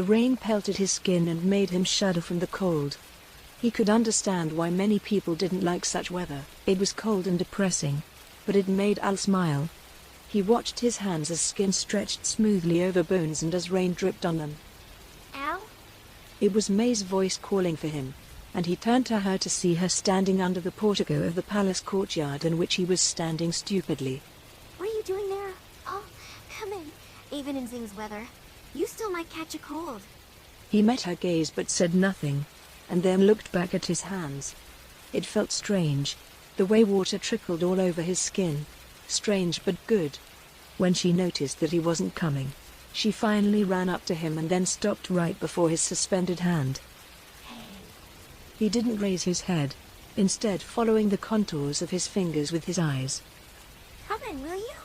The rain pelted his skin and made him shudder from the cold. He could understand why many people didn't like such weather. It was cold and depressing, but it made Al smile. He watched his hands as skin stretched smoothly over bones and as rain dripped on them. Al? It was May's voice calling for him, and he turned to her to see her standing under the portico of the palace courtyard in which he was standing stupidly. What are you doing there? Oh, come in. Even in Zing's weather, you still might catch a cold. He met her gaze but said nothing, and then looked back at his hands. It felt strange, the way water trickled all over his skin. Strange but good. When she noticed that he wasn't coming, she finally ran up to him and then stopped right before his suspended hand. Hey. He didn't raise his head, instead following the contours of his fingers with his eyes. Come in, will you?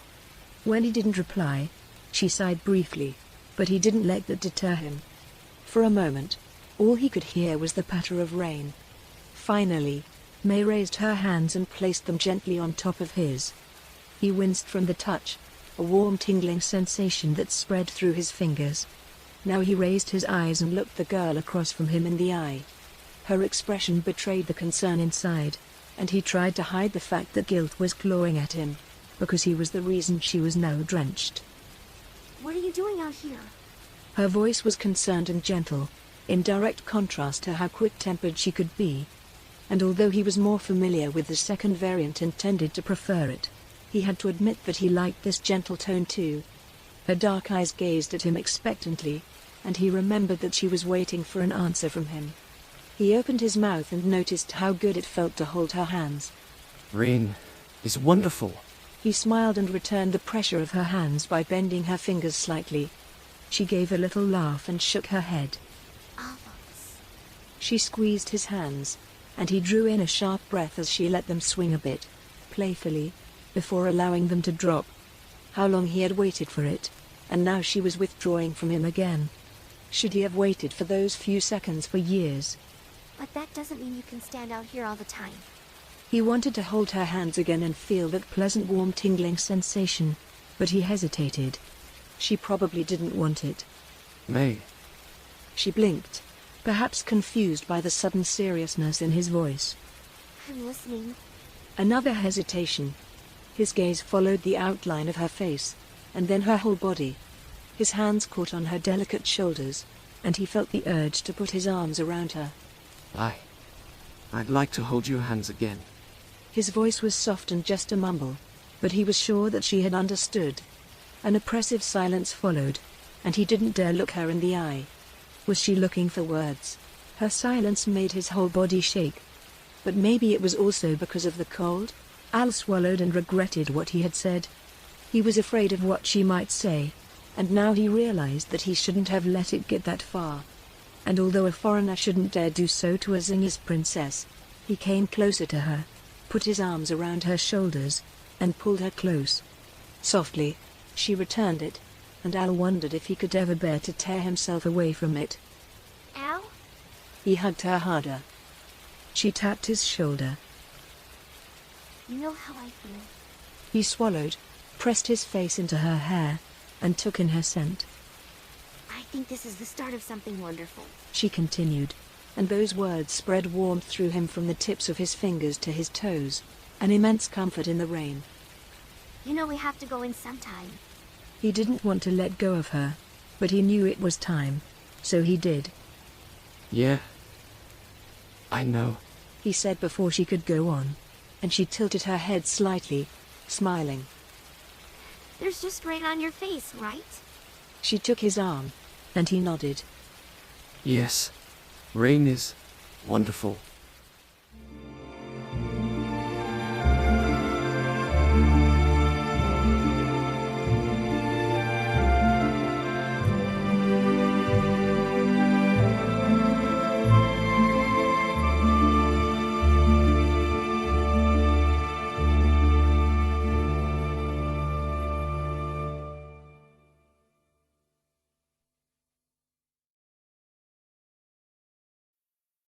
When he didn't reply, she sighed briefly, but he didn't let that deter him. For a moment, all he could hear was the patter of rain. Finally, May raised her hands and placed them gently on top of his. He winced from the touch, a warm tingling sensation that spread through his fingers. Now he raised his eyes and looked the girl across from him in the eye. Her expression betrayed the concern inside, and he tried to hide the fact that guilt was clawing at him, because he was the reason she was now drenched. What are you doing out here? Her voice was concerned and gentle, in direct contrast to how quick-tempered she could be. And although he was more familiar with the second variant and tended to prefer it, he had to admit that he liked this gentle tone too. Her dark eyes gazed at him expectantly, and he remembered that she was waiting for an answer from him. He opened his mouth and noticed how good it felt to hold her hands. Rain is wonderful. He smiled and returned the pressure of her hands by bending her fingers slightly. She gave a little laugh and shook her head. Almost. She squeezed his hands, and he drew in a sharp breath as she let them swing a bit, playfully, before allowing them to drop. How long he had waited for it, and now she was withdrawing from him again. Should he have waited for those few seconds for years? But that doesn't mean you can stand out here all the time. He wanted to hold her hands again and feel that pleasant warm tingling sensation, but he hesitated. She probably didn't want it. May. She blinked, perhaps confused by the sudden seriousness in his voice. I'm listening. Another hesitation. His gaze followed the outline of her face, and then her whole body. His hands caught on her delicate shoulders, and he felt the urge to put his arms around her. I'd like to hold your hands again. His voice was soft and just a mumble, but he was sure that she had understood. An oppressive silence followed, and he didn't dare look her in the eye. Was she looking for words? Her silence made his whole body shake. But maybe it was also because of the cold? Al swallowed and regretted what he had said. He was afraid of what she might say, and now he realized that he shouldn't have let it get that far. And although a foreigner shouldn't dare do so to a Zingist princess, he came closer to her, put his arms around her shoulders, and pulled her close. Softly, she returned it, and Al wondered if he could ever bear to tear himself away from it. Al? He hugged her harder. She tapped his shoulder. You know how I feel. He swallowed, pressed his face into her hair, and took in her scent. I think this is the start of something wonderful. She continued, and those words spread warmth through him from the tips of his fingers to his toes, an immense comfort in the rain. You know we have to go in sometime. He didn't want to let go of her, but he knew it was time, so he did. Yeah. I know. He said before she could go on, and she tilted her head slightly, smiling. There's just rain on your face, right? She took his arm, and he nodded. Yes. Rain is wonderful.